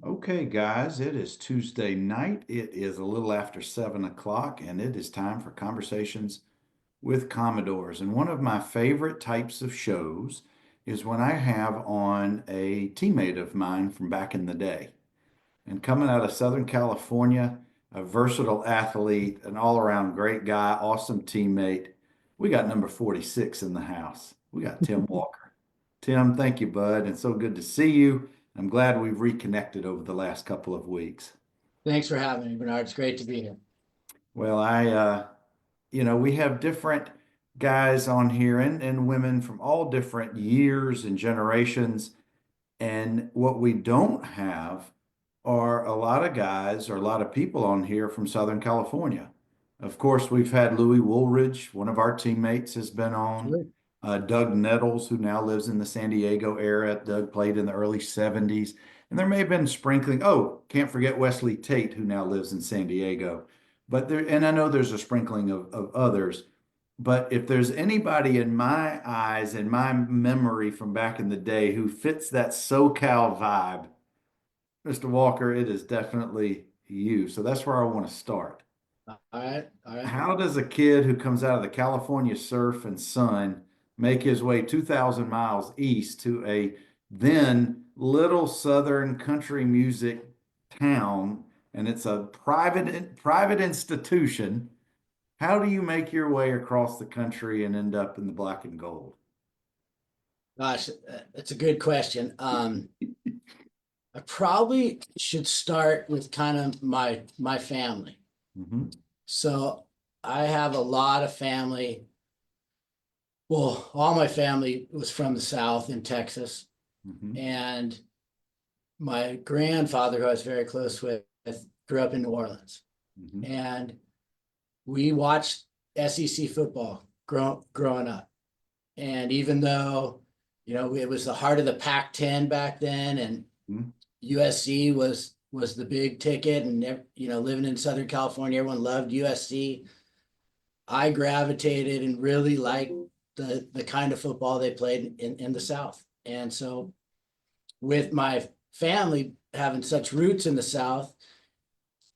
Okay, guys, it is Tuesday night. It is a little after 7 o'clock, and it is time for Conversations with Commodores. And one of my favorite types of shows is when I have on a teammate of mine from back in the day. And coming out of Southern California, a versatile athlete, an all-around great guy, awesome teammate. We got number 46 in the house. We got Tim Walker. Tim, thank you, bud. And so good to see you. I'm glad we've reconnected over the last couple of weeks. Thanks for having me, Bernard. It's great to be here. Well, we have different guys on here and women from all different years and generations. And what we don't have are a lot of guys or a lot of people on here from Southern California. Of course, we've had Louis Woolridge, one of our teammates, has been on. Sure. Doug Nettles, who now lives in the San Diego area. Doug played in the early 70s. And there may have been sprinkling. Oh, can't forget Wesley Tate, who now lives in San Diego. But there, and I know there's a sprinkling of others. But if there's anybody in my eyes and my memory from back in the day who fits that SoCal vibe, Mr. Walker, it is definitely you. So that's where I want to start. All right. All right. How does a kid who comes out of the California surf and sun make his way 2,000 miles east to a then little southern country music town, and it's a private institution? How do you make your way across the country and end up in the black and gold? Gosh, that's a good question. I probably should start with kind of my family. Mhm. So I have a lot of family. Well, all my family was from the South in Texas, Mhm. and my grandfather, who I was very close with, grew up in New Orleans, Mhm. and we watched SEC football growing up. And even though, it was the heart of the Pac-10 back then, and Mhm. USC was the big ticket, and living in Southern California, everyone loved USC. I gravitated and really liked the kind of football they played in the South. And so with my family having such roots in the South,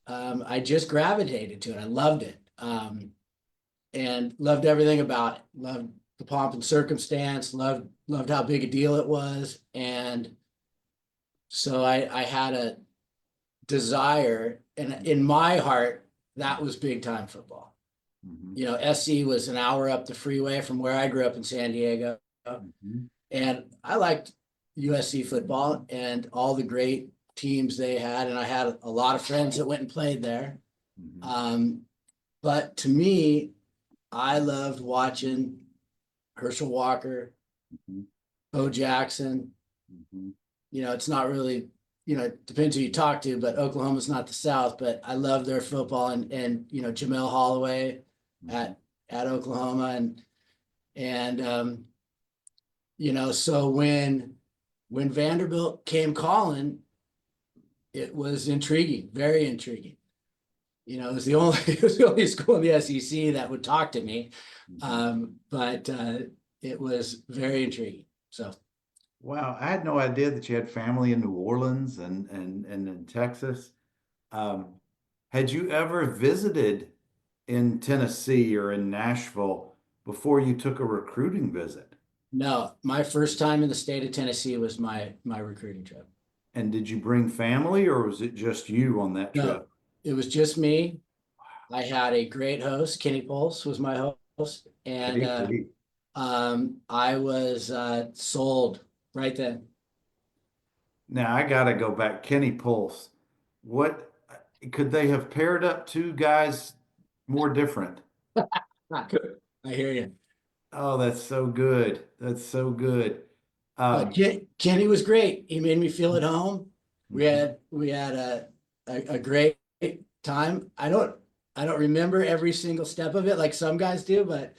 I just gravitated to it. I loved it. And loved everything about it. Loved the pomp and circumstance. Loved how big a deal it was, and so I had a desire, and in my heart, that was big time football. Mhm. SC was an hour up the freeway from where I grew up in San Diego, Mhm. and I liked USC football and all the great teams they had, and I had a lot of friends that went and played there. Mhm. Um, but to me, I loved watching Herschel Walker, Mhm. Bo Jackson. Mhm. It's not really, it depends who you talk to, but Oklahoma's not the South. But I love their football, and Jamel Holloway Mhm. at Oklahoma, and so when Vanderbilt came calling, it was intriguing, very intriguing. It was the only it was the only school in the SEC that would talk to me, Mhm. but it was very intriguing. So. Wow, I had no idea that you had family in New Orleans and in Texas. Um, had you ever visited in Tennessee or in Nashville before you took a recruiting visit? No, my first time in the state of Tennessee was my recruiting trip. And did you bring family or was it just you on that No, trip? it was just me. I had a great host. Kenny Pulse was my host, and KP. I was sold right then. Now I gotta go back. Kenny Pulse. What could they have paired up two guys more different? I hear you. Oh, that's so good. That's so good. Um, Kenny was great. He made me feel at home. We mhm. had we had a great time. I don't remember every single step of it like some guys do, but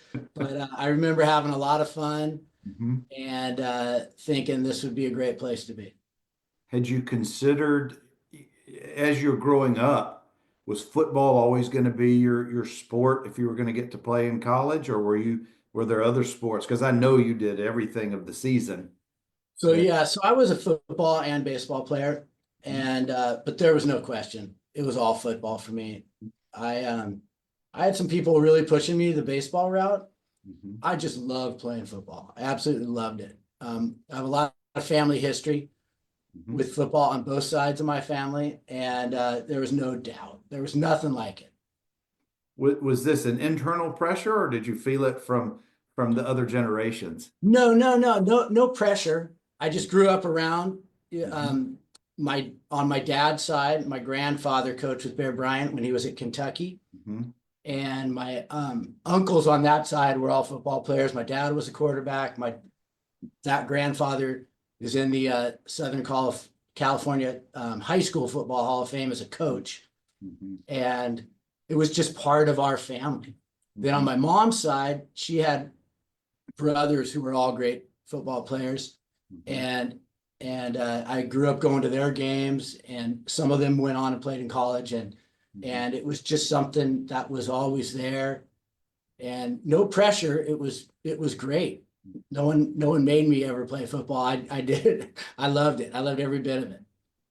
I remember having a lot of fun Mhm. and thinking this would be a great place to be. Had you considered, as you're growing up, was football always going to be your sport if you were going to get to play in college, or were there other sports? Because I know you did everything of the season. So yeah, so I was a football and baseball player. And but there was no question. It was all football for me. I had some people really pushing me the baseball route. Mhm. I just loved playing football. I absolutely loved it. I have a lot of family history Mhm. with football on both sides of my family, and there was no doubt. There was nothing like it. Was this an internal pressure, or did you feel it from the other generations? No pressure. I just grew up around Mhm. um, my on my dad's side. My grandfather coached with Bear Bryant when he was at Kentucky, Mhm. and my uncles on that side were all football players. My dad was a quarterback. That grandfather is in the Southern California High School Football Hall of Fame as a coach, Mhm. and it was just part of our family. Then on Mhm. my mom's side, she had brothers who were all great football players, Mhm. and I grew up going to their games, and some of them went on and played in college, Mhm. and it was just something that was always there, and no pressure. It was great. No one made me ever play football. I did. I loved it. I loved every bit of it.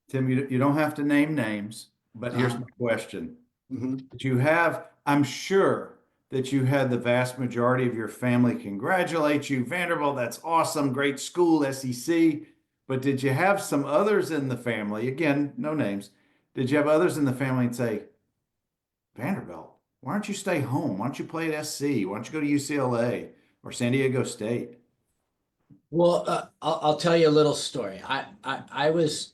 Tim, you don't have to name names, but here's Uh, my question. mhm. Did you have, I'm sure that you had the vast majority of your family congratulate you. Vanderbilt, that's awesome, great school, SEC. But did you have some others in the family, again, no names, did you have others in the family and say, Vanderbilt, why don't you stay home? Why don't you play at SC? Why don't you go to UCLA or San Diego State? Well, I'll tell you a little story. I was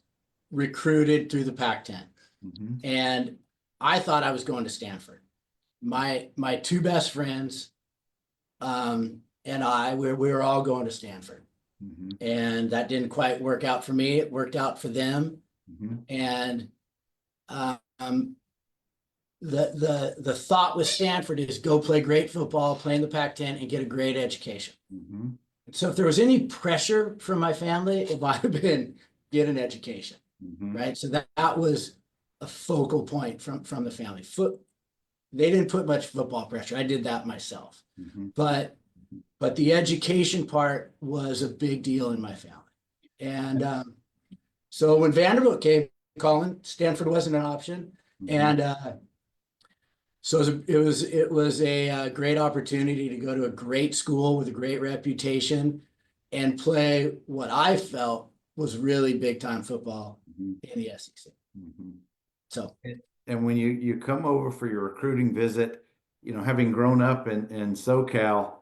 recruited through the Pac-10, Hmm. and I thought I was going to Stanford. My two best friends and we were all going to Stanford, Hmm. and that didn't quite work out for me. It worked out for them, Hmm. and the thought with Stanford is go play great football, play in the Pac-10, and get a great education. Hmm. So if there was any pressure from my family, it might have been get an education, Hmm. right? So that was a focal point from the family. They didn't put much football pressure. I did that myself, Hmm. but the education part was a big deal in my family. And so when Vanderbilt came calling, Stanford wasn't an option, Hmm. and so it was a great opportunity to go to a great school with a great reputation and play what I felt was really big time football Hmm. in the SEC. Hmm. So And when you come over for your recruiting visit, having grown up in SoCal,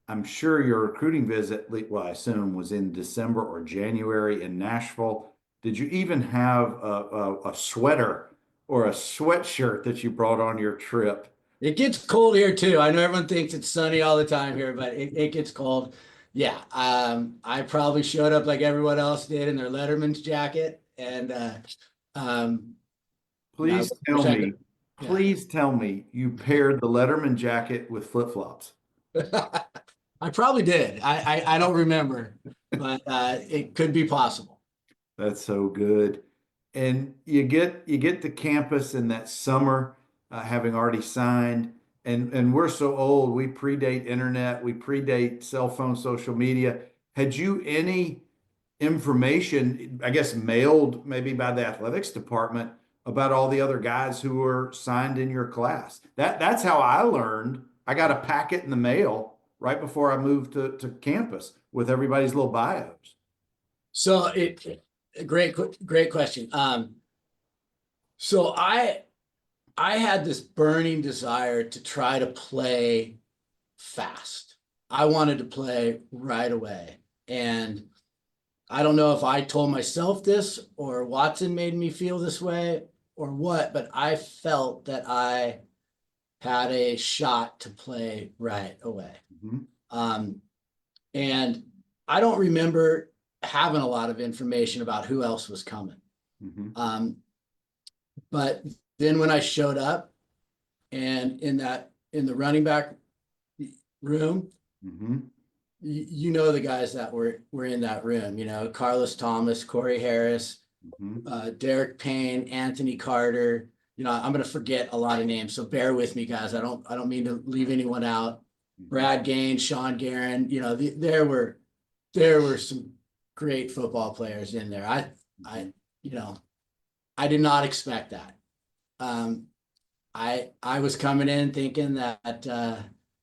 I'm sure your recruiting visit, well, I assume was in December or January in Nashville. Did you even have a sweater or a sweatshirt that you brought on your trip? it gets cold here too. I know everyone thinks it's sunny all the time here, but it gets cold. Yeah, I probably showed up like everyone else did in their Letterman's jacket, and I Please tell wish I me, could. Yeah, please tell me you paired the Letterman jacket with flip-flops. I probably did. I don't remember, but it could be possible. That's so good. And you get to campus in that summer, having already signed, and we're so old, we predate internet, we predate cell phone, social media. Had you any information, I guess, mailed maybe by the athletics department about all the other guys who were signed in your class? That's how I learned. I got a packet in the mail right before I moved to campus with everybody's little bios. So great question. So I had this burning desire to try to play fast. I wanted to play right away. And I don't know if I told myself this or Watson made me feel this way or what, but I felt that I had a shot to play right away. Mhm. Um, and I don't remember having a lot of information about who else was coming. Mhm. Um, but then when I showed up and in the running back room, Mhm. you know the guys that were in that room. You know Carlos Thomas, Corey Harris, Mhm. Derek Payne, Anthony Carter. You know I'm going to forget a lot of names, so bear with me, guys. I don't mean to leave anyone out. Mhm. Brad Gaines, Sean Guerin. You know there were some great football players in there. I Mhm. you know I did not expect that. I was coming in thinking that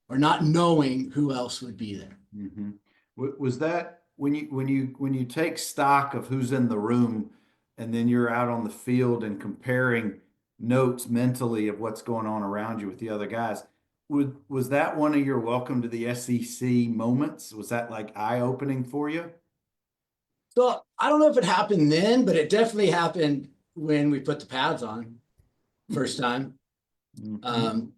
or not knowing who else would be there. Mm-hmm. Was that when you take stock of who's in the room and then you're out on the field and comparing notes mentally of what's going on around you with the other guys? Was that one of your welcome to the SEC moments? Was that like eye-opening for you? So I don't know if it happened then, but it definitely happened when we put the pads on first time. Mm-hmm. Um,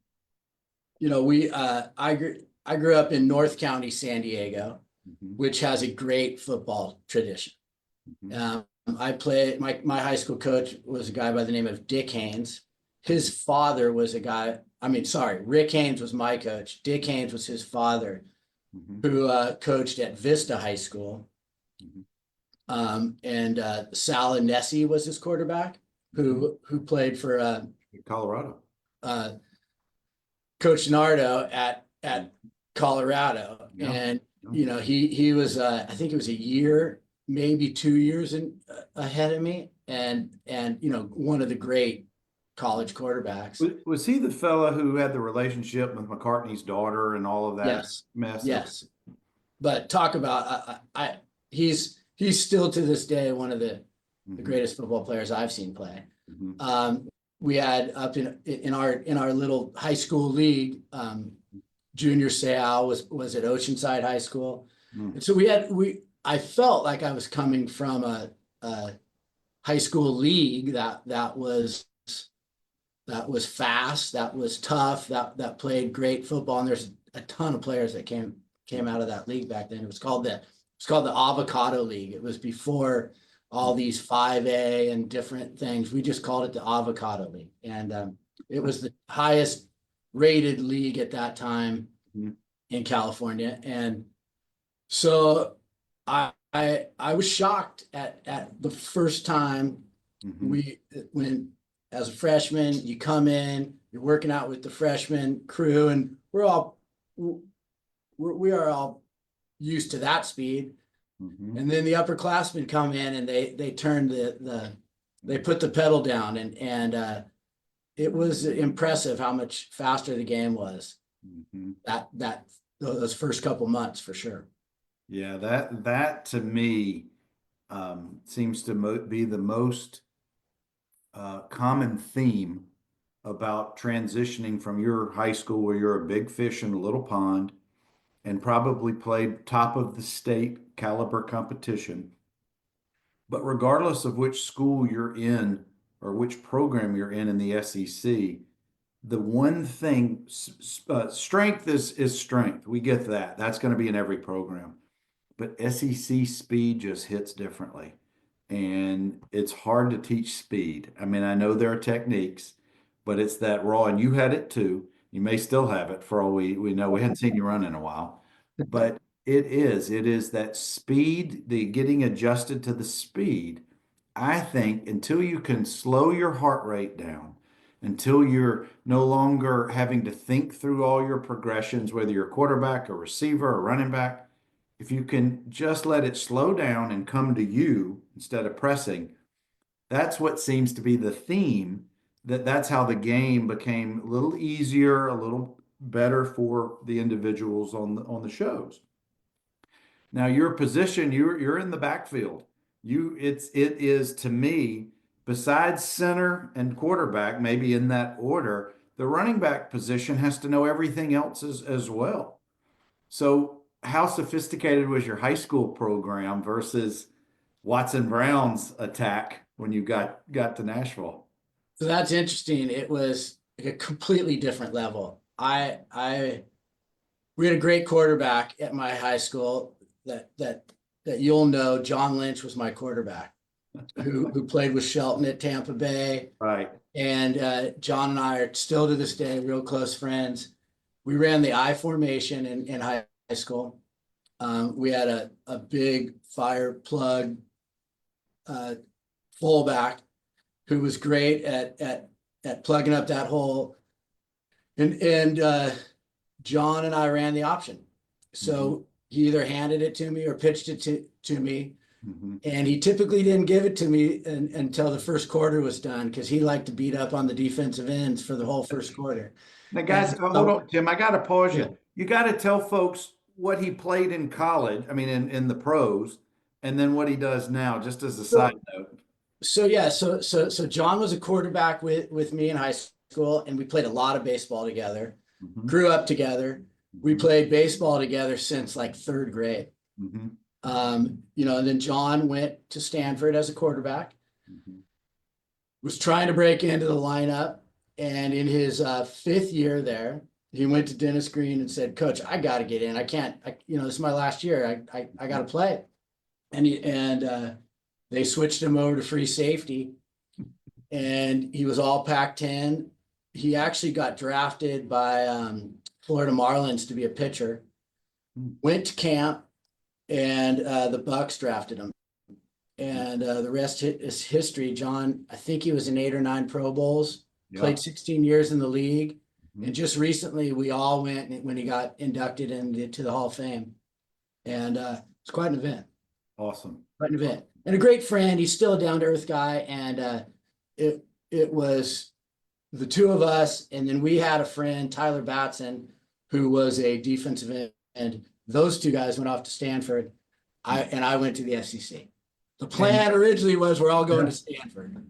I grew up in North County, San Diego, Mm-hmm. which has a great football tradition. Mm-hmm. I played my high school coach was a guy by the name of Dick Haynes. His father was a guy. I mean, sorry, Rick Haynes was my coach. Dick Haynes was his father, Mm-hmm. who coached at Vista High School. Mm-hmm. And Sal Nessie was his quarterback, Mm-hmm. who played for Colorado. uh, Coach Nardo at Colorado, Yeah. and Yeah. he was I think it was a year, maybe 2 years ahead of me, and one of the great college quarterbacks. Was he the fella who had the relationship with McCartney's daughter and all of that Yes, mess? Okay. yes, but talk about he's still to this day one of the Mm-hmm. greatest football players I've seen play. Mm-hmm. We had up in our little high school league, junior Seau was at Oceanside High School, Mm-hmm. and so I felt like I was coming from a high school league that was fast, that was tough, that played great football, and there's a ton of players that came out of that league back then. It was called the Avocado League. It was before all these 5A and different things. We just called it the Avocado League, and it was the highest rated league at that time Mm-hmm. in California. And so I was shocked at the first time Mm-hmm. when as a freshman you come in, you're working out with the freshman crew, and we are all used to that speed. Mm-hmm. And then the upperclassmen come in and they turn they put the pedal down, and it was impressive how much faster the game was Mm-hmm. that those first couple months for sure. Yeah, that to me seems to be the most common theme about transitioning from your high school where you're a big fish in a little pond and probably played top of the state caliber competition. But regardless of which school you're in or which program you're in the SEC, the one thing, strength is strength. We get that. That's going to be in every program. But SEC speed just hits differently. And it's hard to teach speed. I mean, I know there are techniques, but it's that raw, and you had it too. You may still have it for all we know. We hadn't seen you run in a while, but it is that speed, the getting adjusted to the speed. I think until you can slow your heart rate down, until you're no longer having to think through all your progressions, whether you're a quarterback, a receiver, a running back, if you can just let it slow down and come to you instead of pressing, that's what seems to be the theme. That's how the game became a little easier, a little better for the individuals on the shows. Now your position, you're in the backfield. It is to me, besides center and quarterback, maybe in that order, the running back position has to know everything else as well. So how sophisticated was your high school program versus Watson Brown's attack when you got to Nashville? So that's interesting. It was a completely different level. We had a great quarterback at my high school that you'll know. John Lynch was my quarterback, who played with Shelton at Tampa Bay. Right. And John and I are still to this day real close friends. We ran the I formation in high school. We had a big fire plug fullback who was great at plugging up that hole. And John and I ran the option. So he either handed it to me or pitched it to me. And he typically didn't give it to me until the first quarter was done because he liked to beat up on the defensive ends for the whole first quarter. Now, guys, And hold so, on, Tim. I got to pause yeah. you. You got to tell folks what he played in college. I mean, in the pros, and then what he does now, just as a side So, note. so John was a quarterback with me in high school, and we played a lot of baseball together. Hmm. Grew up together. We Hmm. played baseball together since like third grade. Hmm. And then John went to Stanford as a quarterback, Hmm. was trying to break into the lineup. And in his fifth year there, he went to Dennis Green and said, Coach, I got to get in. I can't, this is my last year. I got to play. And they switched him over to free safety, and he was all Pac-10. He actually got drafted by Florida Marlins to be a pitcher, went to camp, and the Bucks drafted him. And the rest is history. John, I think he was in 8 or 9 Pro Bowls, Yeah. played 16 years in the league. Mhm. And just recently, we all went when he got inducted into the Hall of Fame. And it's quite an event. Awesome. Quite an event. And a great friend. He's still a down-to-earth guy. And it was the two of us. And then we had a friend, Tyler Batson, who was a defensive end. Those two guys went off to Stanford. I went to the SEC. The plan originally was we're all going to Stanford.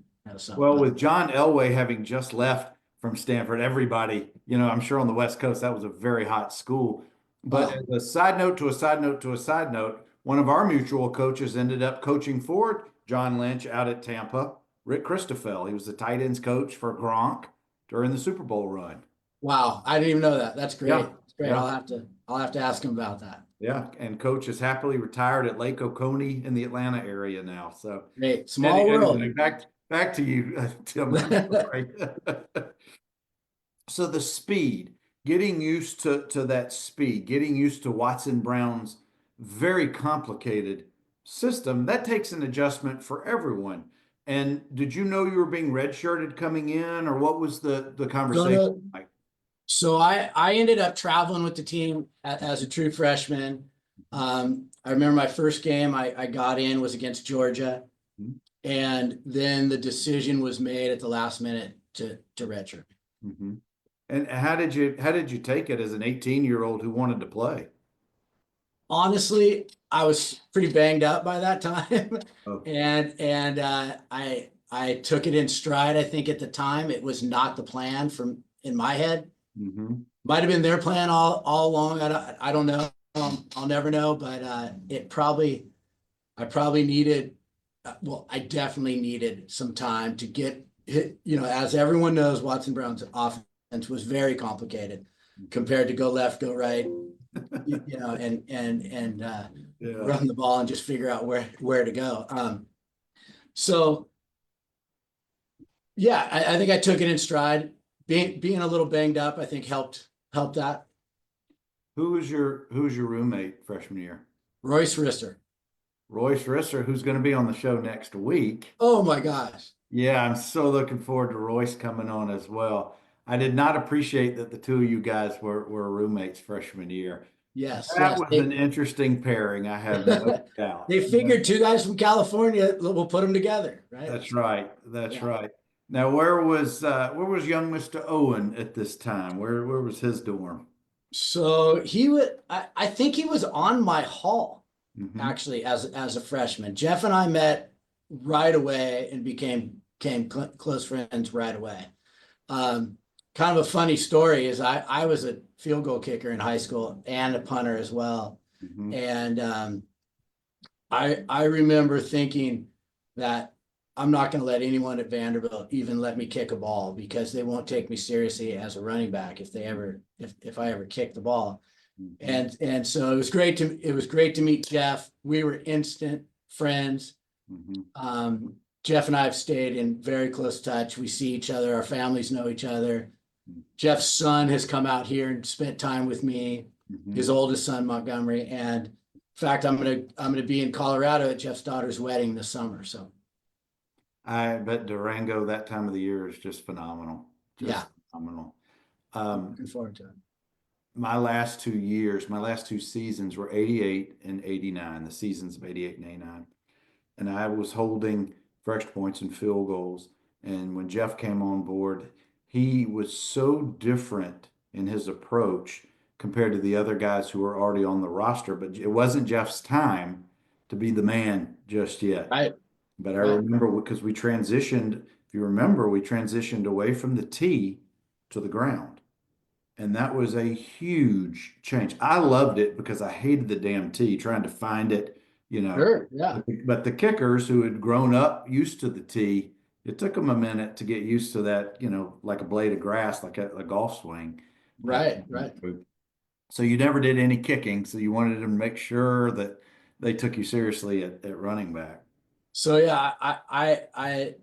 Well, with John Elway having just left from Stanford, everybody, I'm sure on the West Coast, that was a very hot school. But as a side note to a side note to a side note, one of our mutual coaches ended up coaching for John Lynch out at Tampa, Rick Christophel. He was the tight ends coach for Gronk during the Super Bowl run. Wow, I didn't even know that. That's great. Yeah. That's great. Yeah. I'll have to ask him about that. Yeah, and coach is happily retired at Lake Oconee in the Atlanta area now. So, Great. Small world. anyway, back to you, Tim. I'm sorry. So the speed, getting used to that speed, getting used to Watson Brown's very complicated system, that takes an adjustment for everyone. And did you know you were being redshirted coming in, or what was the No, conversation no. like? So I ended up traveling with the team as a true freshman. I remember my first game I got in was against Georgia, Mhm. and then the decision was made at the last minute to redshirt. Mhm. And how did you take it as an 18-year-old who wanted to play? Honestly, I was pretty banged up by that time, Oh. and I took it in stride. I think at the time it was not the plan from in my head. Hmm. Might have been their plan all along. I don't know. I'll never know. But I probably needed. Well, I definitely needed some time to get hit. As everyone knows, Watson Brown's offense was very complicated compared to go left, go right. And Yeah. run the ball and just figure out where to go. So yeah, I think I took it in stride. Being a little banged up, I think helped that. Who was your roommate freshman year? Royce Risser. Royce Risser, who's going to be on the show next week. Oh my gosh. Yeah, I'm so looking forward to Royce coming on as well. I did not appreciate that the two of you guys were roommates freshman year. Yes, That yes. was an interesting pairing, I have no doubt. They figured two guys from California will put them together, right? That's right. That's Yeah. right. Now, where was young Mr. Owen at this time? Where was his dorm? So he would. I think he was on my hall Hmm. actually as a freshman. Jeff and I met right away and became close friends right away. Kind of a funny story is I was a field goal kicker in high school and a punter as well. Hmm. And I remember thinking that I'm not going to let anyone at Vanderbilt even let me kick a ball because they won't take me seriously as a running back if I ever kick the ball. And so it was great to meet Jeff. We were instant friends. Hmm. Jeff and I have stayed in very close touch. We see each other. Our families know each other. Jeff's son has come out here and spent time with me. Hmm. His oldest son, Montgomery, and in fact, I'm gonna be in Colorado at Jeff's daughter's wedding this summer. So I bet Durango that time of the year is just phenomenal. Just yeah, phenomenal. looking forward to it. My last two seasons were 88 and 89, the seasons of 88 and 89. and I was holding for extra points and field goals. And when Jeff came on board, he was so different in his approach compared to the other guys who were already on the roster. But it wasn't Jeff's time to be the man just yet. Right. But I Right. remember because we transitioned, if you remember, we transitioned away from the tee to the ground. And that was a huge change. I loved it because I hated the damn tee, trying to find it, you know. Sure. Yeah. But the kickers who had grown up used to the tee, it took them a minute to get used to that, like a blade of grass, like a golf swing. Uh, Right. Right. so you never did any kicking. So you wanted to make sure that they took you seriously at running back. So yeah, I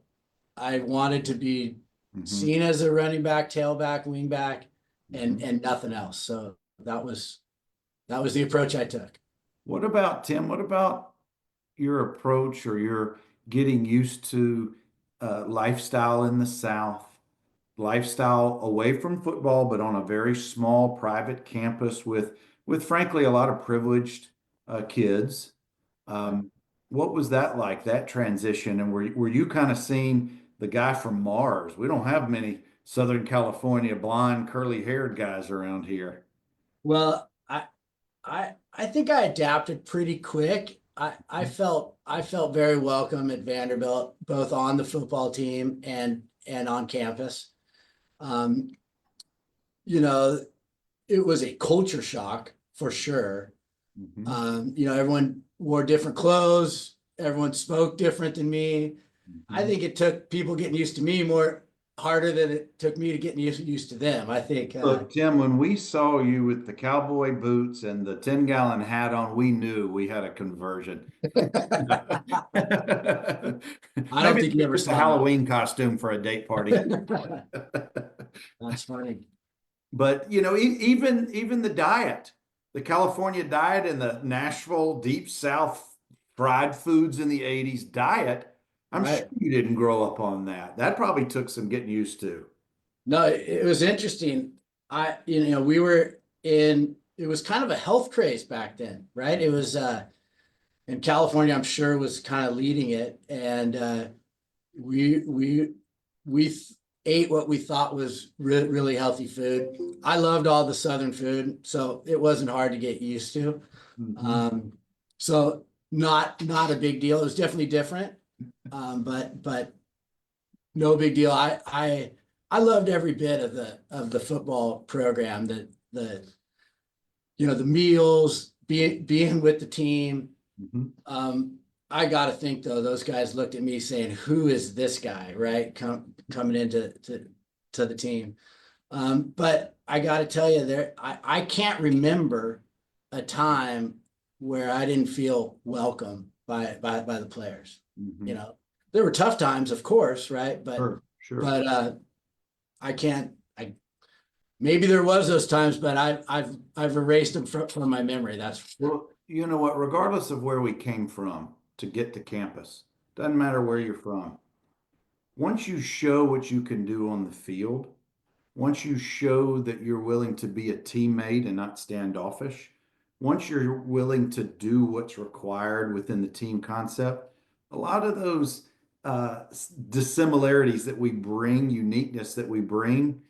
wanted to be Hmm. seen as a running back, tailback, wingback, Hmm. and nothing else. So that was the approach I took. What about Tim? What about your approach or your getting used to lifestyle in the South, lifestyle away from football, but on a very small private campus with frankly a lot of privileged kids. Um, what was that like, that transition? And were you kind of seeing the guy from Mars? We don't have many Southern California blonde, curly-haired guys around here. Well, I think I adapted pretty quick. I felt very welcome at Vanderbilt, both on the football team and on campus. Um, you know, it was a culture shock for sure. Hmm. Everyone wore different clothes, everyone spoke different than me. I Hmm. think it took people getting used to me more harder than it took me to get used to them. I think Look, Tim, when we saw you with the cowboy boots and the 10-gallon hat on, we knew we had a conversion. I don't Maybe think you ever just a saw me. Halloween costume for a date party. That's funny. But even the diet, the California diet and the Nashville Deep South fried foods in the 80s diet, I'm sure Right. you didn't grow up on that. That probably took some getting used to. No, it was interesting. We were it was kind of a health craze back then, right? It was in California, I'm sure was kind of leading it. And we we we ate what we thought was really healthy food. I loved all the Southern food, so it wasn't hard to get used to. Mhm. Um, so not a big deal. It was definitely different, but no big deal. I loved every bit of the football program. The meals, being with the team. Mhm. Um, I got to think though, those guys looked at me saying, "Who is this guy?" Right, coming into to the team. But I got to tell you, I can't remember a time where I didn't feel welcome by the players. You Mhm. know, there were tough times, of course, right? But Sure, sure. but I can't. I maybe there was those times, but I've erased them from my memory. That's Well, you know what? Regardless of where we came from to get to campus, doesn't matter where you're from. Once you show what you can do on the field, once you show that you're willing to be a teammate and not standoffish, once you're willing to do what's required within the team concept, a lot of those dissimilarities that we bring, uniqueness that we bring,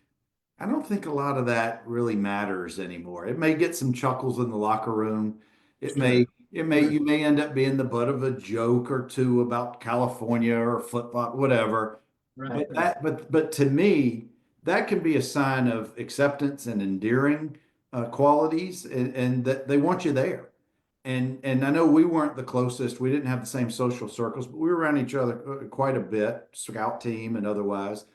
I don't think a lot of that really matters anymore. It may get some chuckles in the locker room. It may, sure. you may end up being the butt of a joke or two about California or football, whatever. Right, But right. but to me, that can be a sign of acceptance and endearing qualities, and that they want you there. And I know we weren't the closest. We didn't have the same social circles, but we were around each other quite a bit, scout team and otherwise.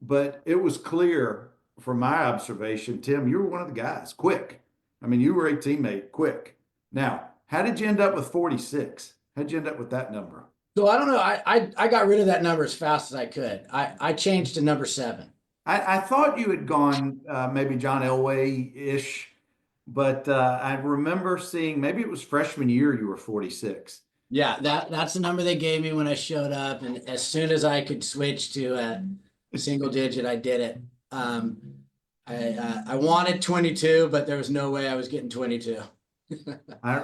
But it was clear from my observation, Tim, you were one of the guys, quick. I mean, you were a teammate, quick. Now, how did you end up with 46? How'd you end up with that number? So I don't know. I got rid of that number as fast as I could. I changed to number 7. I thought you had gone maybe John Elway-ish, but I remember seeing maybe it was freshman year you were 46. Yeah, that's the number they gave me when I showed up, and as soon as I could switch to a single digit, I did it. I wanted 22, but there was no way I was getting 22.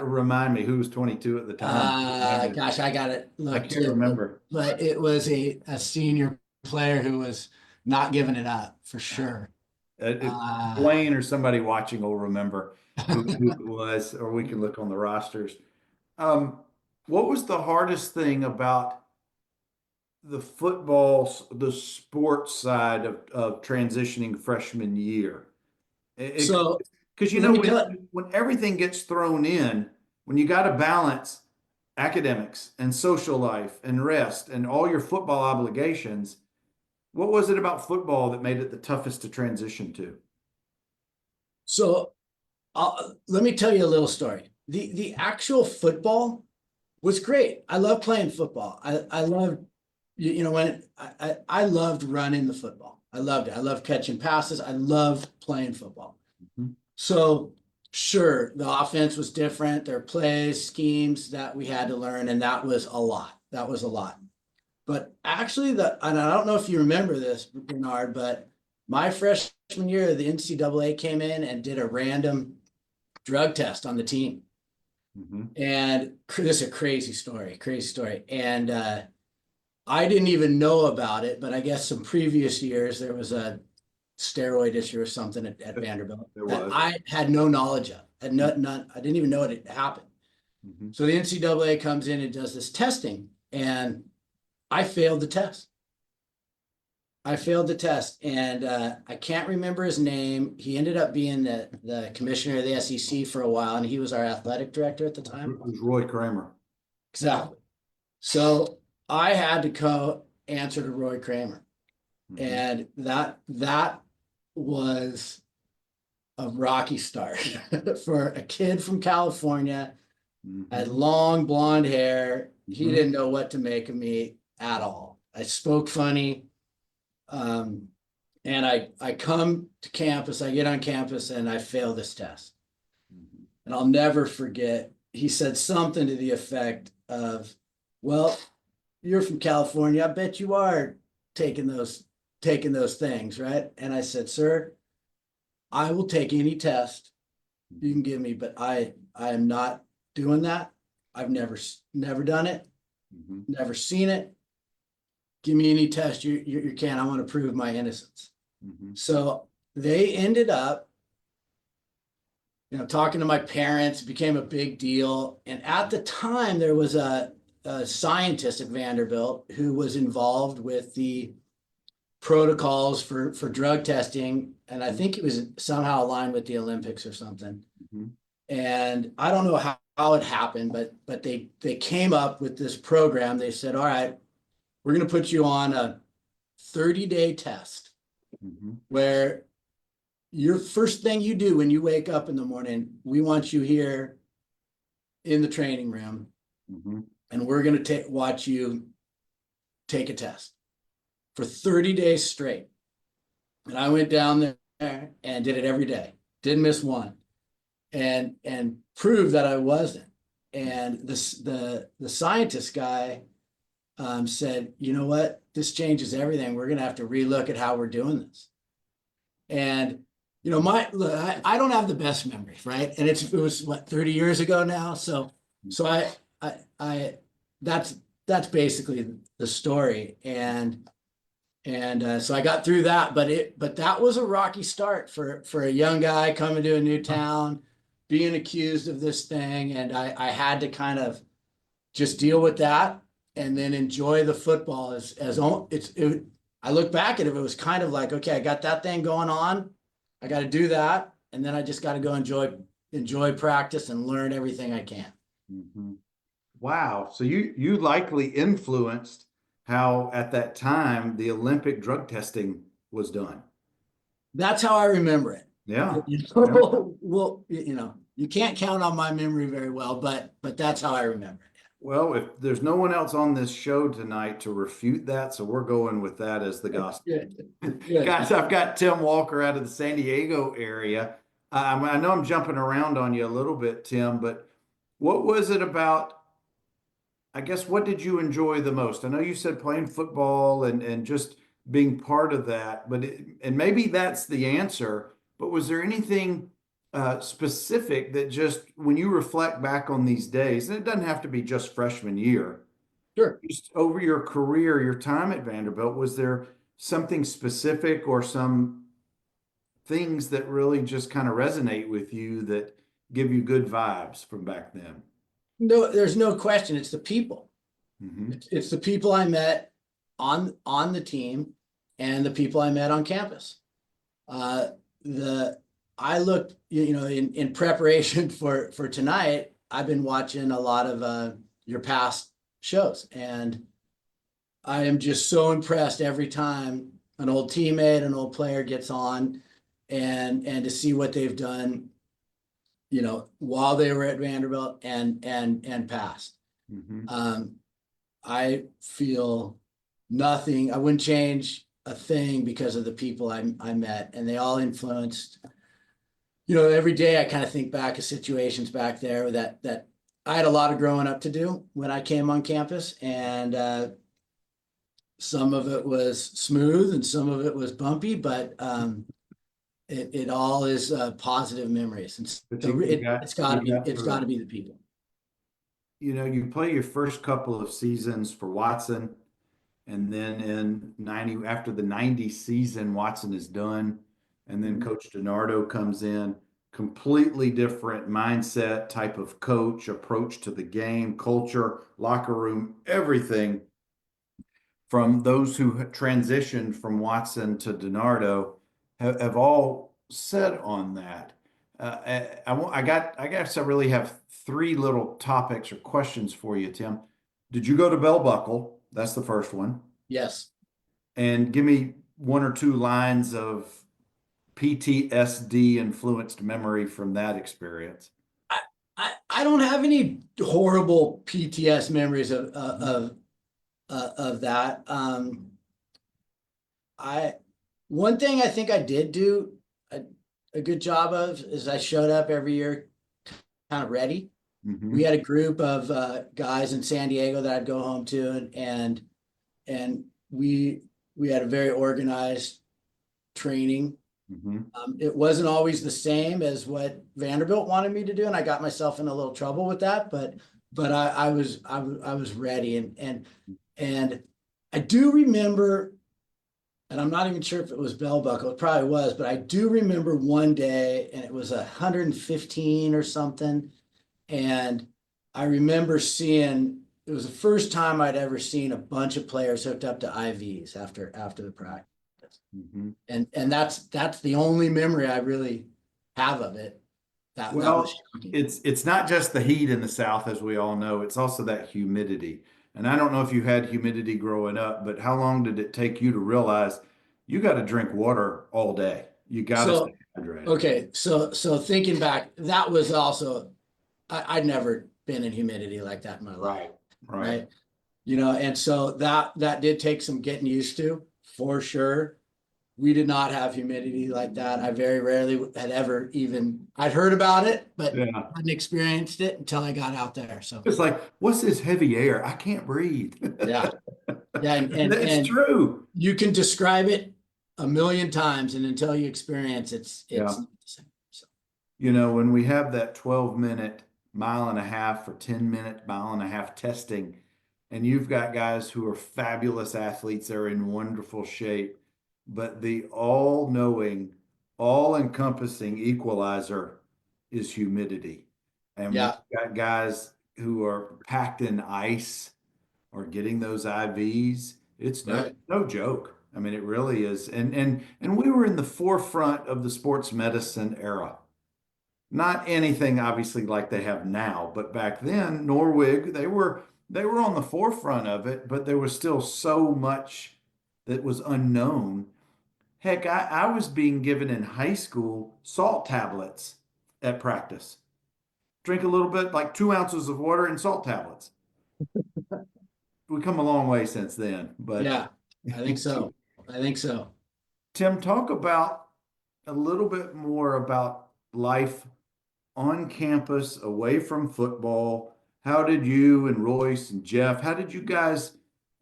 Remind me who was 22 at the time. Gosh, I got it. I Look can't too, remember. but it was a senior player who was not giving it up for sure. Uh, Blaine or somebody watching will remember who it was, or we can look on the rosters. Um, what was the hardest thing about the the sports side of transitioning freshman year? so Because let me tell. when everything gets thrown in, when you got to balance academics and social life and rest and all your football obligations, what was it about football that made it the toughest to transition to? So let me tell you a little story. The actual football was great. I love playing football. I loved when I loved running the football. I loved it. I loved catching passes. I loved playing football. Mhm. So sure, the offense was different. There are plays, schemes that we had to learn, and that was a lot. That was a lot. But actually, and I don't know if you remember this, Bernard, but my freshman year, the NCAA came in and did a random drug test on the team. Mhm. And this is a crazy story, crazy story. And I didn't even know about it, but I guess some previous years there was a steroid issue or something at Vanderbilt There that was. I had no knowledge of. Had none, I didn't even know it had happened. Mhm. So the NCAA comes in and does this testing, and I failed the test. I failed the test, and I can't remember his name. He ended up being the commissioner of the SEC for a while, and he was our athletic director at the time. It was Roy Kramer. Exactly. So I had to go answer to Roy Kramer, Mhm. and that was a rocky start for a kid from California. I had Mhm. long blonde hair. He Mhm. didn't know what to make of me at all. I spoke funny. Um, and I come to campus, I get on campus and I fail this test. Mhm. And I'll never forget, he said something to the effect of, well, you're from California. I bet you are taking those taking those things, right? And I said, sir, I will take any test you can give me, but I am not doing that. I've never done it, Mhm. never seen it. Give me any test you can. I want to prove my innocence. Mhm. So they ended up, talking to my parents, became a big deal. And at the time, there was a scientist at Vanderbilt who was involved with the protocols for drug testing. And I think it was somehow aligned with the Olympics or something. Mhm. And I don't know how it happened, but they came up with this program. They said, all right, we're going to put you on a 30-day test Mhm. where your first thing you do when you wake up in the morning, we want you here in the training room, Mhm. and we're going to watch you take a test for 30 days straight. And I went down there and did it every day, didn't miss one, and proved that I wasn't. And the scientist guy said, you know what, this changes everything. We're going to have to relook at how we're doing this. And my look, I don't have the best memories, right? And it was what 30 years ago now. So I that's basically the story. And so I got through that, but that was a rocky start for a young guy coming to a new town, being accused of this thing, and I had to kind of just deal with that and then enjoy the football as I look back at it, it was kind of like, okay, I got that thing going on. I got to do that. And then I just got to go enjoy practice and learn everything I can. Mhm. Wow. So you likely influenced how at that time the Olympic drug testing was done. That's how I remember it. Yeah. Yeah. Well, you can't count on my memory very well, but that's how I remember it. Well, if there's no one else on this show tonight to refute that, so we're going with that as the gospel. Good, good. Guys, I've got Tim Walker out of the San Diego area. I know I'm jumping around on you a little bit, Tim, but what was it about? I guess what did you enjoy the most? I know you said playing football and just being part of that, and maybe that's the answer, but was there anything specific that just when you reflect back on these days, and it doesn't have to be just freshman year, Sure. just over your career, your time at Vanderbilt, was there something specific or some things that really just kind of resonate with you that give you good vibes from back then? No, there's no question. It's the people. Hmm. It's the people I met on the team and the people I met on campus. Uh, the I looked, in preparation for tonight, I've been watching a lot of your past shows, and I am just so impressed every time an old teammate, an old player gets on, and to see what they've done, while they were at Vanderbilt and past. Hmm. Um, I feel nothing. I wouldn't change a thing because of the people I met, and they all influenced. Every day I kind of think back of situations back there that I had a lot of growing up to do when I came on campus, and some of it was smooth and some of it was bumpy, but it all is positive memories, and But so it's got to you be got it's got through to it. be the people. You play your first couple of seasons for Watson, and then in 90, after the 90 season, Watson is done. And then Mhm. Coach DiNardo comes in, completely different mindset, type of coach, approach to the game, culture, locker room, everything from those who transitioned from Watson to DiNardo have all said on that. I guess I really have three little topics or questions for you, Tim. Did you go to Bell Buckle? That's the first one. Yes. And give me one or two lines of PTSD influenced memory from that experience. I don't have any horrible PTS memories of that. I One thing I think I did do a, a good job of is I showed up every year kind of ready. We Hmm. had a group of guys in San Diego that I'd go home to, and we had a very organized training. Hmm. It wasn't always the same as what Vanderbilt wanted me to do, and I got myself in a little trouble with that. But I was ready, and I do remember, and I'm not even sure if it was bell buckle. It probably was, but I do remember one day, and it was 115 or something, and I remember seeing. It was the first time I'd ever seen a bunch of players hooked up to IVs after the practice, Hmm. and that's the only memory I really have of it. That was Well, shocking. it's not just the heat in the South, as we all know. It's also that humidity. And I don't know if you had humidity growing up, but how long did it take you to realize you got to drink water all day? You got to stay So hydrated. okay, so thinking back, that was also I'd never been in humidity like that in my life, Right. Right. right? And so that did take some getting used to for sure. We did not have humidity like that. I very rarely had ever even I'd heard about it, but Yeah. hadn't experienced it until I got out there. So It's like, what's this heavy air? I can't breathe. yeah, yeah, It's and true. you can describe it a million times, and until you experience it's Yeah. not the same. So When we have that 12-minute mile and a half or 10-minute mile and a half testing, and you've got guys who are fabulous athletes, they're in wonderful shape, but the all-knowing, all-encompassing equalizer is humidity. And when yeah, you've got guys who are packed in ice or getting those IVs, it's right. no joke. I mean, it really is. And we were in the forefront of the sports medicine era. Not anything obviously like they have now, but back then, Norwig, they were on the forefront of it, but there was still so much that was unknown. Heck, I was being given in high school salt tablets at practice. Drink a little bit, like 2 ounces of water and salt tablets. We come a long way since then, but Yeah, I think so. I think so. Tim, talk about a little bit more about life on campus, away from football. How did you and Royce and Jeff, how did you guys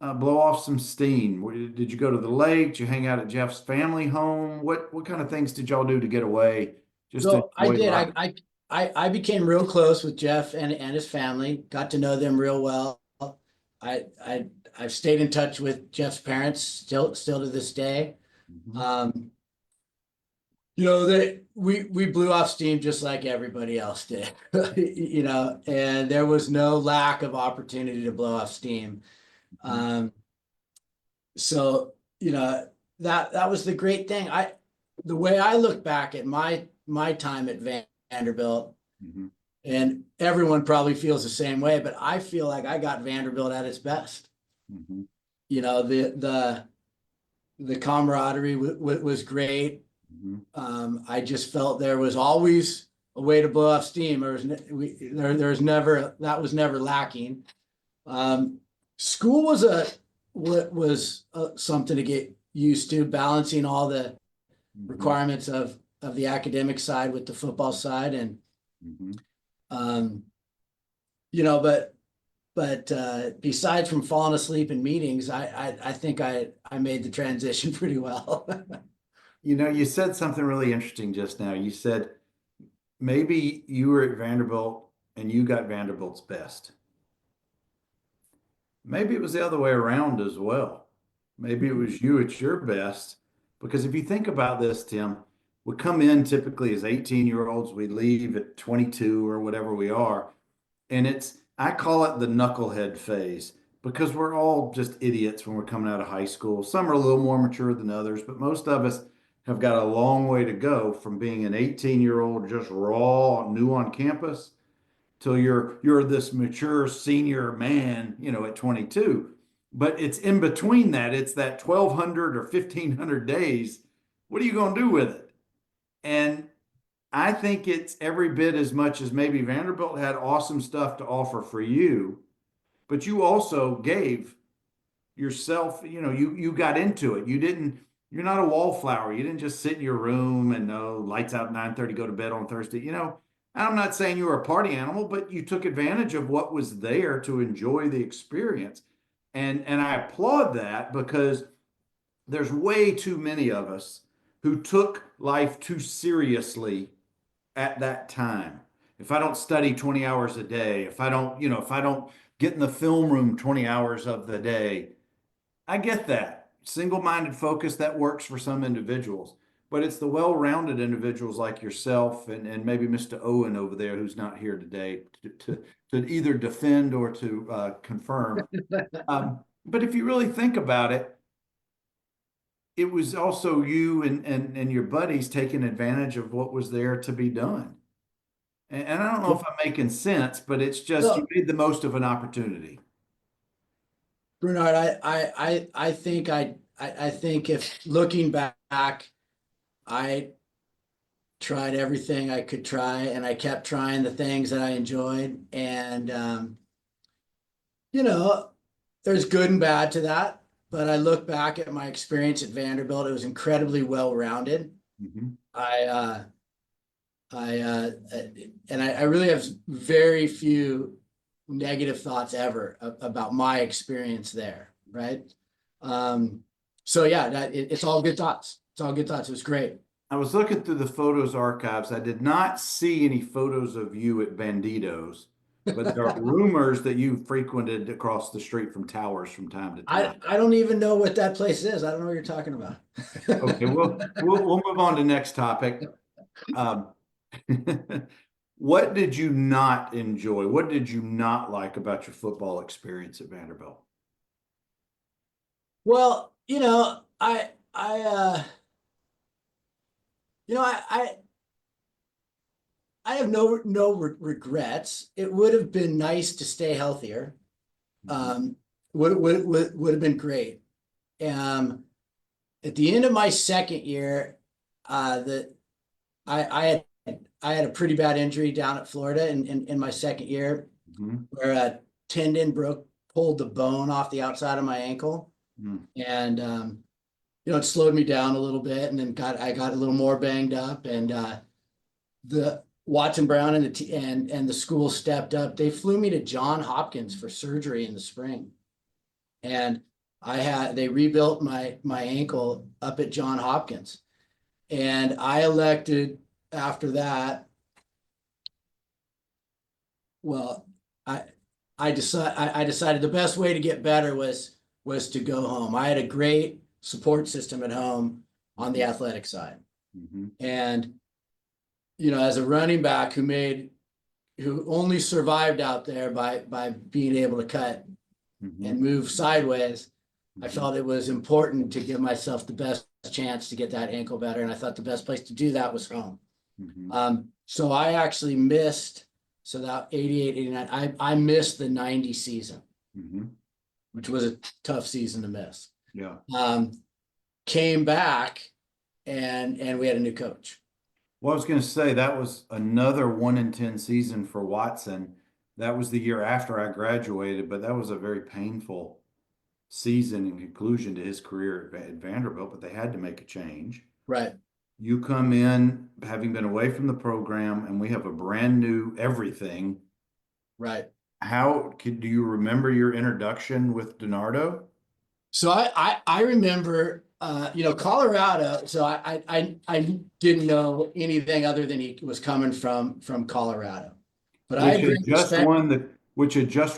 blow off some steam? Did you go to the lake? Did you hang out at Jeff's family home? What kind of things did y'all do to get away Just So I enjoy did. life. I became real close with Jeff and his family. Got to know them real well. I I I've stayed in touch with Jeff's parents still to this day. Mhm. Um, we blew off steam just like everybody else did, and there was no lack of opportunity to blow off steam. Mhm. Um, so that was the great thing. The way I look back at my time at Vanderbilt, Mhm. and everyone probably feels the same way, but I feel like I got Vanderbilt at its best. Mhm. You know, the camaraderie was great. Mhm. I just felt there was always a way to blow off steam. There was never that was never lacking. Um, School was something to get used to, balancing all the Mhm. requirements of the academic side with the football side, and Mhm. um, you know, but besides from falling asleep in meetings, I think I made the transition pretty well. You said something really interesting just now. You said maybe you were at Vanderbilt and you got Vanderbilt's best. Maybe it was the other way around as well. Maybe it was you at your best. Because if you think about this, Tim, we come in typically as 18-year-olds, we leave at 22 or whatever we are. And I call it the knucklehead phase because we're all just idiots when we're coming out of high school. Some are a little more mature than others, but most of us have got a long way to go from being an 18-year-old just raw, new on campus till you're this mature senior man, at 22. But it's in between that. It's that 1,200 or 1,500 days. What are you going to do with it? And I think it's every bit as much as maybe Vanderbilt had awesome stuff to offer for you, but you also gave yourself, you got into it. You're not a wallflower. You didn't just sit in your room and no lights out 9:30, go to bed on Thursday. I'm not saying you were a party animal, but you took advantage of what was there to enjoy the experience. And I applaud that because there's way too many of us who took life too seriously at that time. If I don't study 20 hours a day, if I don't get in the film room 20 hours of the day, I get that. Single-minded focus, that works for some individuals, but it's the well-rounded individuals like yourself and maybe Mr. Owen over there who's not here today to either defend or to confirm. But if you really think about it, it was also you and your buddies taking advantage of what was there to be done. And I don't know if I'm making sense, but it's just you So, made the most of an opportunity. Bernard, I think if looking back, I tried everything I could try, and I kept trying the things that I enjoyed, and you know, there's good and bad to that. But I look back at my experience at Vanderbilt; it was incredibly well-rounded. Mhm. I I and I really have very few negative thoughts ever about my experience there, right? Um, so yeah, it's all good thoughts. It's all good thoughts. It was great. I was looking through the photos archives. I did not see any photos of you at Banditos, but there are rumors that you frequented across the street from Towers from time to time. I don't even know what that place is. I don't know what you're talking about. Okay, well, we'll move on to next topic. Um, what did you not enjoy? What did you not like about your football experience at Vanderbilt? Well, you know, I have no regrets. It would have been nice to stay healthier. Mhm. Um, would have been great. Um, at the end of my second year, the I had I had a pretty bad injury down at Florida in my second year, Mhm. where a tendon pulled the bone off the outside of my ankle, Mhm. and it slowed me down a little bit, and then I got a little more banged up, and the Watson Brown and the school stepped up. They flew me to John Hopkins for surgery in the spring, and they rebuilt my ankle up at John Hopkins, and I elected after that, well, I I decided the best way to get better was to go home. I had a great support system at home on the athletic side. Mm-hmm. And as a running back who only survived out there by being able to cut Mm-hmm. and move sideways, I Mm-hmm. felt it was important to give myself the best chance to get that ankle better. And I thought the best place to do that was home. Mm-hmm. So I actually missed, so that 88, 89, I missed the 90 season, Mm-hmm. which was a tough season to miss. Yeah. Came back and we had a new coach. Well, I was going to say that was another 1-10 season for Watson. That was the year after I graduated, but that was a very painful season and conclusion to his career at Vanderbilt, but they had to make a change. Right. You come in having been away from the program, and we have a brand new everything. Right. Do you remember your introduction with DiNardo? So I remember Colorado. So I didn't know anything other than he was coming from Colorado, but I Which had had great just respect.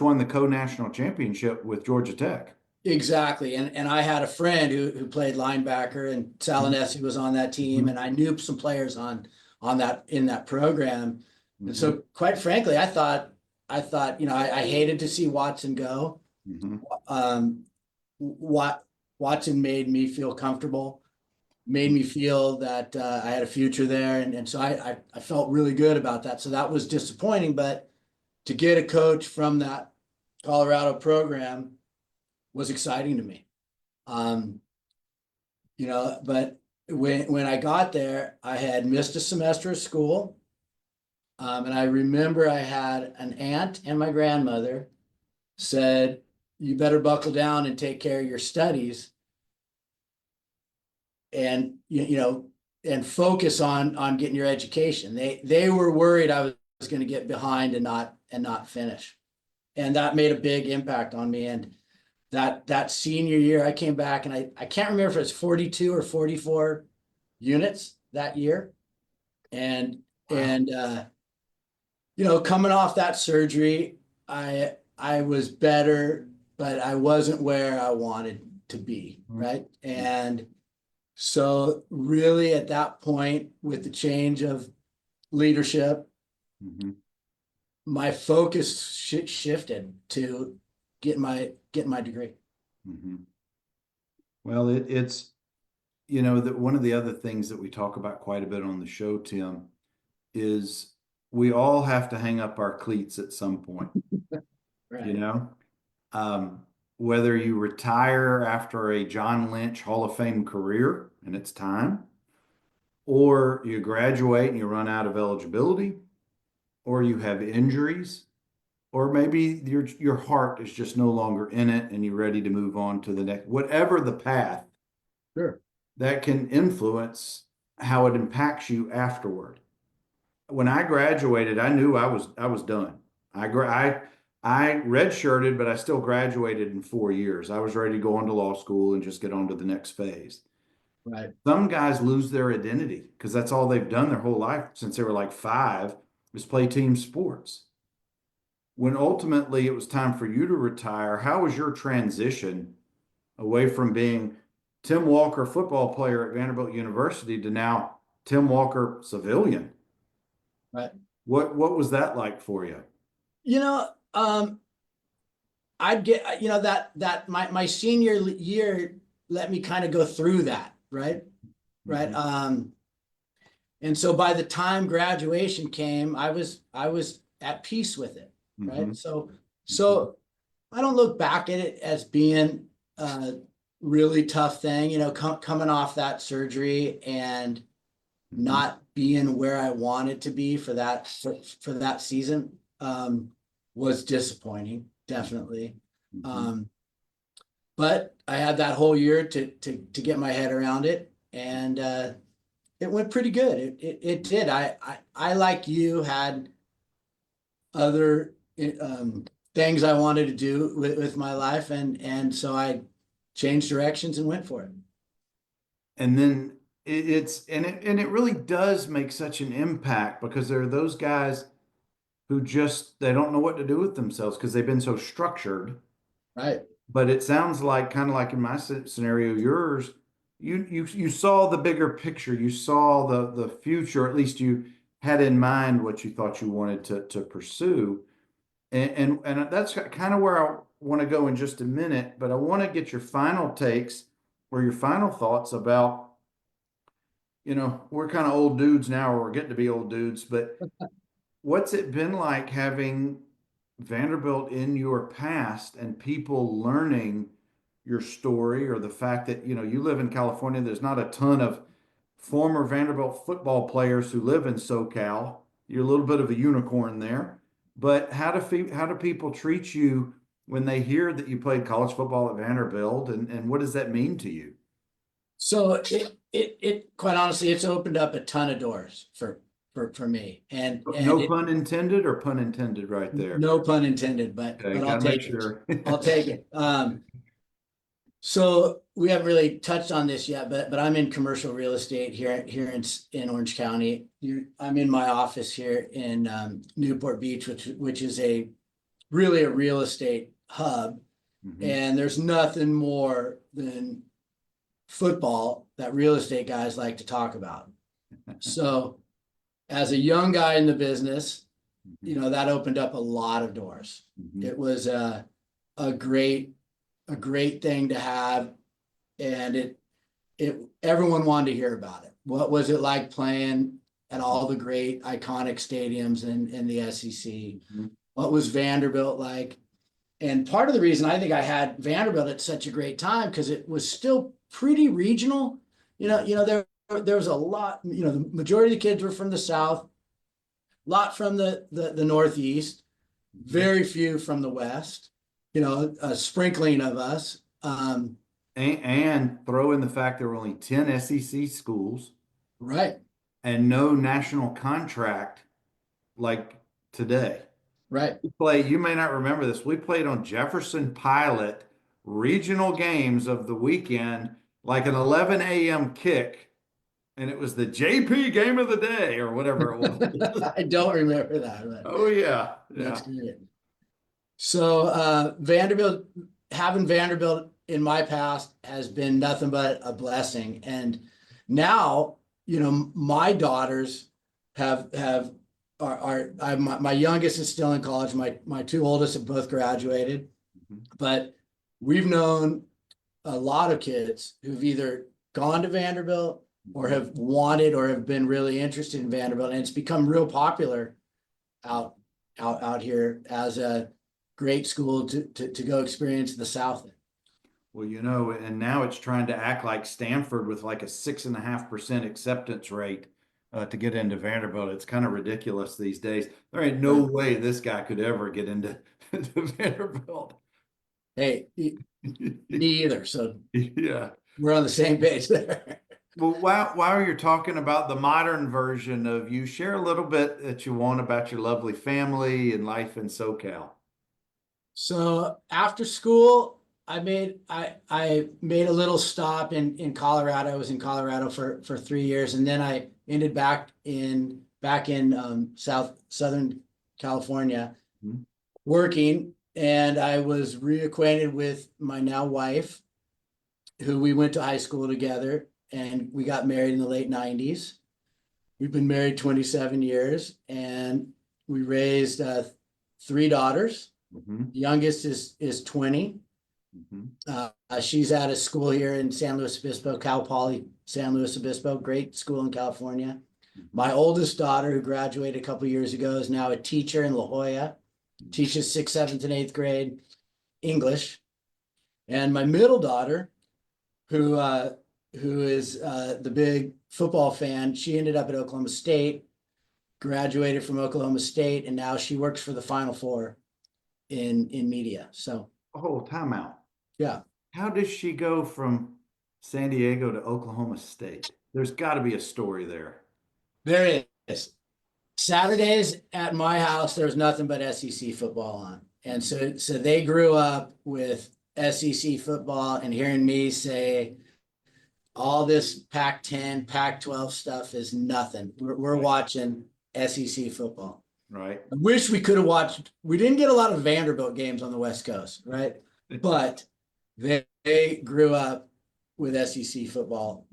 won the co-national championship with Georgia Tech. Exactly. And I had a friend who played linebacker, and Salinesi was on that team, Mhm. and I knew some players on that in that program. And Mhm. so quite frankly, I thought, I hated to see Watson go. Mhm. Um what Watson made me feel comfortable, made me feel that I had a future there. And so I felt really good about that. So that was disappointing, but to get a coach from that Colorado program was exciting to me. Um, but when I got there, I had missed a semester of school. And I remember I had an aunt and my grandmother said, "You better buckle down and take care of your studies and and focus on getting your education." They were worried I was going to get behind and not finish. And that made a big impact on me. And that senior year, I came back and I can't remember if it was 42 or 44 units that year. And Wow. and coming off that surgery, I was better, but I wasn't where I wanted to be, right? And so really at that point, with the change of leadership, Mhm. my focus shifted to get my degree. Mhm. Well, it's that one of the other things that we talk about quite a bit on the show, Tim, is we all have to hang up our cleats at some point, you Right. know? Um, Whether you retire after a John Lynch Hall of Fame career and it's time, or you graduate and you run out of eligibility, or you have injuries, or maybe your heart is just no longer in it and you're ready to move on to the next, whatever the path, Sure. that can influence how it impacts you afterward. When I graduated, I knew I was done. I redshirted, but I still graduated in 4 years. I was ready to go on to law school and just get on to the next phase. Right. Some guys lose their identity because that's all they've done their whole life since they were like 5 is play team sports. When ultimately it was time for you to retire, how was your transition away from being Tim Walker, football player at Vanderbilt University, to now Tim Walker, civilian? Right. What was that like for you? You know, I'd get, that my senior year let me kind of go through that, right? Right. Mhm. And so by the time graduation came, I was at peace with it, right? Mhm. Mhm. So I don't look back at it as being a really tough thing, coming off that surgery and Mhm. not being where I wanted to be for that season, was disappointing, definitely. Mhm. Um, but I had that whole year to get my head around it, and it went pretty good. It did. I like you had other things I wanted to do with my life, and so I changed directions and went for it. And then and it really does make such an impact because there are those guys who just they don't know what to do with themselves because they've been so structured. Right. But it sounds like kind of like in my scenario, yours, you saw the bigger picture, you saw the future, at least you had in mind what you thought you wanted to pursue. And that's kind of where I want to go in just a minute, but I want to get your final takes or your final thoughts about, we're kind of old dudes now, or we're getting to be old dudes, but what's it been like having Vanderbilt in your past and people learning your story or the fact that, you live in California, there's not a ton of former Vanderbilt football players who live in SoCal. You're a little bit of a unicorn there. But how do people treat you when they hear that you played college football at Vanderbilt and what does that mean to you? So it quite honestly, it's opened up a ton of doors for me. And No it, pun intended or pun intended right there? no pun intended, Okay, but I'll gotta make take it. sure. I'll take it. So we haven't really touched on this yet, but I'm in commercial real estate here in Orange County. I'm in my office here in Newport Beach, which is really a real estate hub. Mhm. And there's nothing more than football that real estate guys like to talk about. So as a young guy in the business, that opened up a lot of doors. Mhm. It was a great thing to have, and it everyone wanted to hear about it. What was it like playing at all the great iconic stadiums in the SEC? Mhm. What was Vanderbilt like? And part of the reason I think I had Vanderbilt at such a great time because it was still pretty regional. There was a lot. The majority of the kids were from the South, a lot from the Northeast, very few from the West. A sprinkling of us. And throw in the fact there were only 10 SEC schools Right, and no national contract like today. right. You may not remember this. We played on Jefferson Pilot regional games of the weekend, like an 11 a.m. kick, and it was the JP game of the day or whatever it was. I don't remember that, but Oh yeah, that's yeah. good. So having Vanderbilt in my past has been nothing but a blessing. And now, my daughters have my youngest is still in college. My two oldest have both graduated, Mhm. but we've known a lot of kids who've either gone to Vanderbilt or have wanted or have been really interested in Vanderbilt, and it's become real popular out out here as a great school to go experience the South in. Well, and now it's trying to act like Stanford with like a 6.5% acceptance rate to get into Vanderbilt. It's kind of ridiculous these days. There ain't no Right. way this guy could ever get into to Vanderbilt. Hey, me either. So Yeah. we're on the same page there. Well, while you're talking about the modern version of you, share a little bit that you want about your lovely family and life in SoCal. So after school, I made a little stop in Colorado. I was in Colorado for 3 years, and then I ended back in Southern California Mhm. working, and I was reacquainted with my now wife, who we went to high school together, and we got married in the late 90s. We've been married 27 years, and we raised three daughters. Mhm. The youngest is 20. Mhm. She's at a school here in San Luis Obispo, Cal Poly San Luis Obispo, great school in California. My oldest daughter, who graduated a couple years ago, is now a teacher in La Jolla, teaches sixth, seventh, and eighth grade English. And my middle daughter, who is the big football fan, she ended up at Oklahoma State, graduated from Oklahoma State, and now she works for the Final Four in media. So Oh, timeout. yeah, How does she go from San Diego to Oklahoma State? There's got to be a story there. there is. Saturdays at my house, there's nothing but SEC football on. And so they grew up with SEC football and hearing me say, all this Pac-10, Pac-12 stuff is nothing. We're watching SEC football. Right. I wish we could have watched. We didn't get a lot of Vanderbilt games on the West Coast, right? But they grew up with SEC football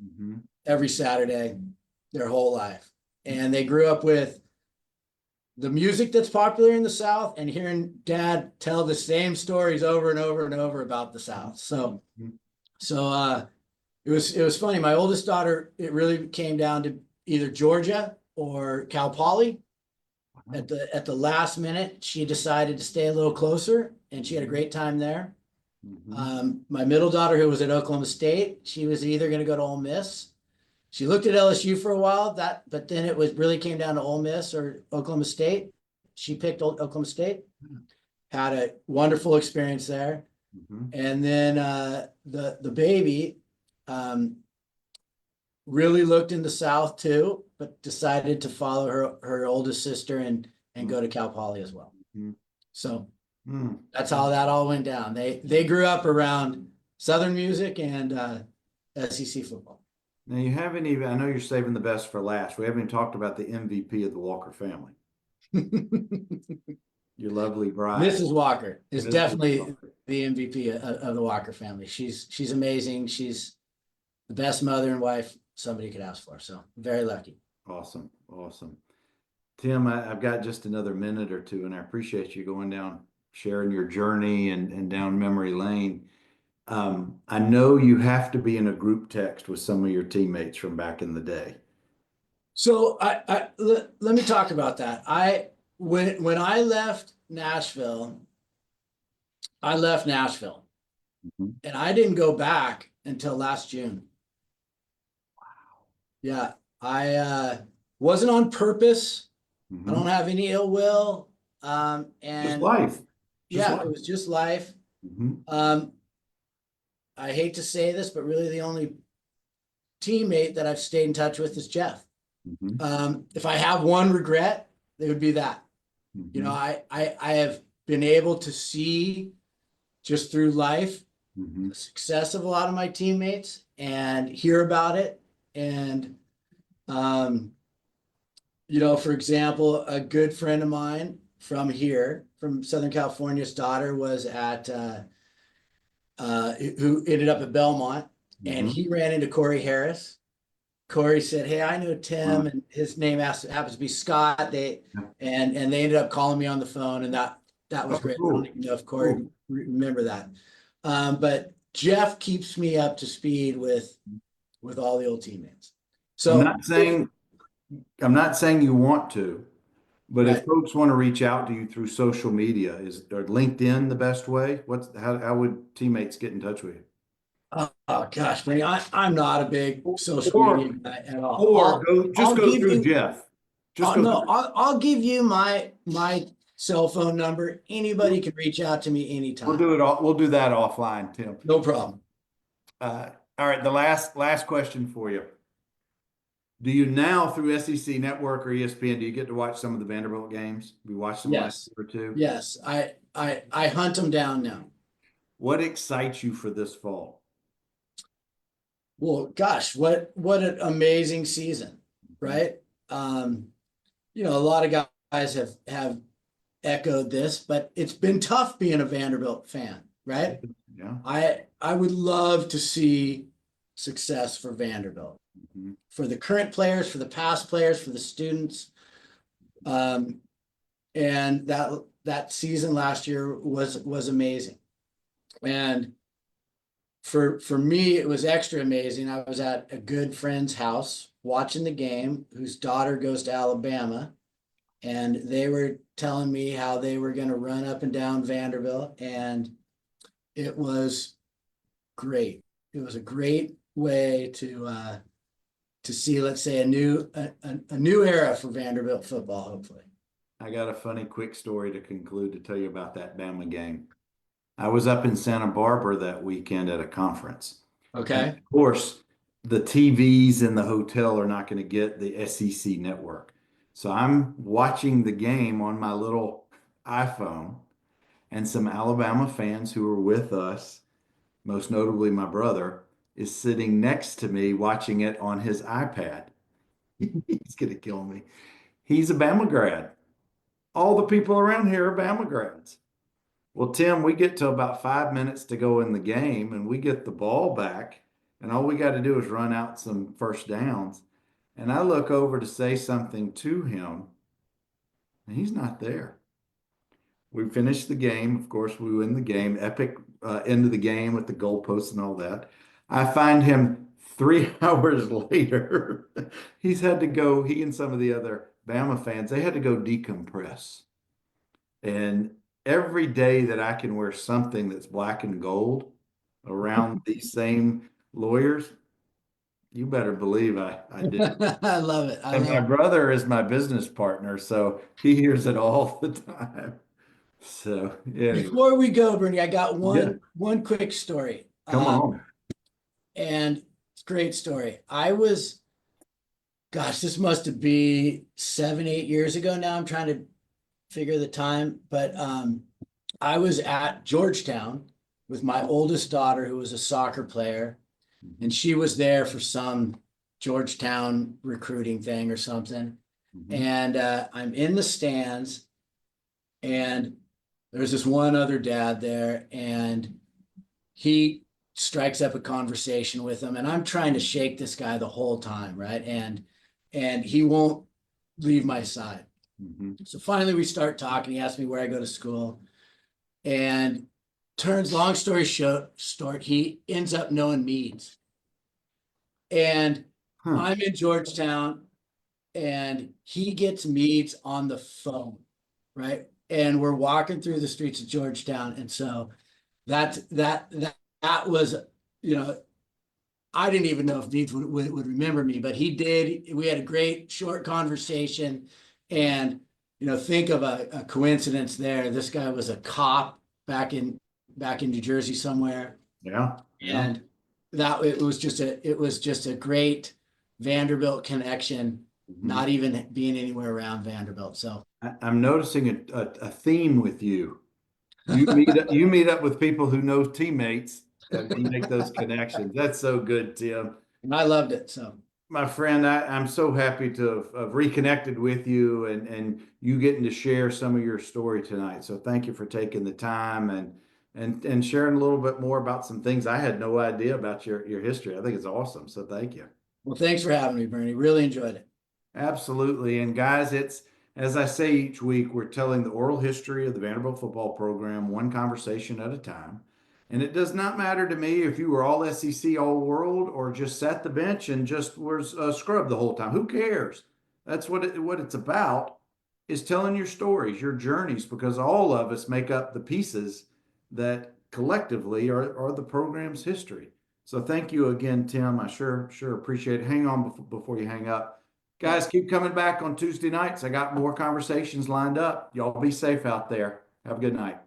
every Saturday their whole life. And they grew up with the music that's popular in the South and hearing dad tell the same stories over and over and over about the South. So it was funny. My oldest daughter, it really came down to either Georgia or Cal Poly. At the last minute, she decided to stay a little closer, and she had a great time there. My middle daughter, who was at Oklahoma State, she was either going to go to Ole Miss. She looked at LSU for a while, but then it was really came down to Ole Miss or Oklahoma State. She picked Oklahoma State, had a wonderful experience there. And then the baby really looked in the South too, but decided to follow her oldest sister and go to Cal Poly as well. So that's how that all went down. They grew up around Southern music and SEC football. Now you haven't even, I know you're saving the best for last. We haven't even talked about the MVP of the Walker family. Your lovely bride. Mrs. Walker is Mrs. definitely Walker. the MVP of the Walker family. She's amazing. She's the best mother and wife somebody could ask for. So very lucky. Awesome. Awesome. Tim, I've got just another minute or two, and I appreciate you going down, sharing your journey and down memory lane. I know you have to be in a group text with some of your teammates from back in the day. So let me talk about that. When I left Nashville, and I didn't go back until last June. Wow. Yeah, I wasn't on purpose. I don't have any ill will. And just life. It was just life. I hate to say this, but really the only teammate that I've stayed in touch with is Jeff. If I have one regret, it would be that. You know, I have been able to see just through life the success of a lot of my teammates and hear about it. And, you know, for example, a good friend of mine from here, from Southern California's daughter was at, who ended up at Belmont, and he ran into Corey Harris. Corey said, "Hey, I know Tim," and his name happens to be Scott. And they ended up calling me on the phone, and that was great. I don't even know if Corey remember that. But Jeff keeps me up to speed with all the old teammates. So I'm not saying you want to, but if folks want to reach out to you through social media, is LinkedIn the best way? How would teammates get in touch with you? Oh gosh, man, I'm not a big social media guy at all. Or go through Jeff. I'll give you my cell phone number. Anybody can reach out to me anytime. We'll do that offline, Tim. No problem. All right, the last question for you. Do you now, through SEC Network or ESPN, do you get to watch some of the Vanderbilt games? We watched them last year or two. Yes, I hunt them down now. What excites you for this fall? Well, gosh, what an amazing season, right? You know, a lot of guys have echoed this, but it's been tough being a Vanderbilt fan, right? Yeah. I would love to see success for Vanderbilt, for the current players, for the past players, for the students. And that season last year was amazing. And for me, it was extra amazing. I was at a good friend's house watching the game, whose daughter goes to Alabama, and they were telling me how they were going to run up and down Vanderbilt, and it was great. It was a great way to see, let's say, a new era for Vanderbilt football, hopefully. I got a funny quick story to conclude to tell you about that Bama game. I was up in Santa Barbara that weekend at a conference. Okay. And of course, the TVs in the hotel are not going to get the SEC network. So I'm watching the game on my little iPhone, and some Alabama fans who were with us, most notably my brother, is sitting next to me watching it on his iPad. He's going to kill me. He's a Bama grad. All the people around here are Bama grads. Well, Tim, we get to about 5 minutes to go in the game and we get the ball back, and all we got to do is run out some first downs. And I look over to say something to him, and he's not there. We finished the game. Of course, we win the game. Epic end of the game with the goalposts and all that. I find him 3 hours later. He's had to go, he and some of the other Bama fans, they had to go decompress. And every day that I can wear something that's black and gold around these same lawyers, you better believe I did. I love it. I And my love it. brother is my business partner, so he hears it all the time. So anyway, Before we go, Bernie, I got yeah, one quick story. come on. And it's a great story. I was, gosh, this must have been 7, 8 years ago now. I'm trying to figure the time, but I was at Georgetown with my oldest daughter, who was a soccer player, and she was there for some Georgetown recruiting thing or something. Mhm. And I'm in the stands, and there's this one other dad there, and he strikes up a conversation with him, and I'm trying to shake this guy the whole time, right? And he won't leave my side. Mhm. So finally we start talking. He asks me where I go to school, and turns long story short, he ends up knowing Meads. And Huh. I'm in Georgetown, and he gets Meads on the phone, right? And we're walking through the streets of Georgetown. And so that was, you know, I didn't even know if Meads would remember me, but he did. We had a great short conversation, and think of a coincidence there. This guy was a cop back in New Jersey somewhere, Yeah. Yeah. and that it was just a great Vanderbilt connection, Mhm. not even being anywhere around Vanderbilt. So I'm noticing a theme with you. You meet up with people who know teammates and make those connections. That's so good, Tim. and I loved it. So My friend, I'm so happy to have reconnected with you and you getting to share some of your story tonight. So thank you for taking the time and sharing a little bit more about some things I had no idea about your history. I think it's awesome. So thank you. well, thanks for having me, Bernie. Really enjoyed it. Absolutely. And guys, it's as I say each week, we're telling the oral history of the Vanderbilt football program, one conversation at a time. And it does not matter to me if you were all SEC, all world, or just sat the bench and just was a scrub the whole time. Who cares? That's what it's about is telling your stories, your journeys, because all of us make up the pieces that collectively are the program's history. So thank you again, Tim. I sure appreciate it. Hang on before you hang up. Yeah. Guys, keep coming back on Tuesday nights. I got more conversations lined up. Y'all be safe out there. Have a good night.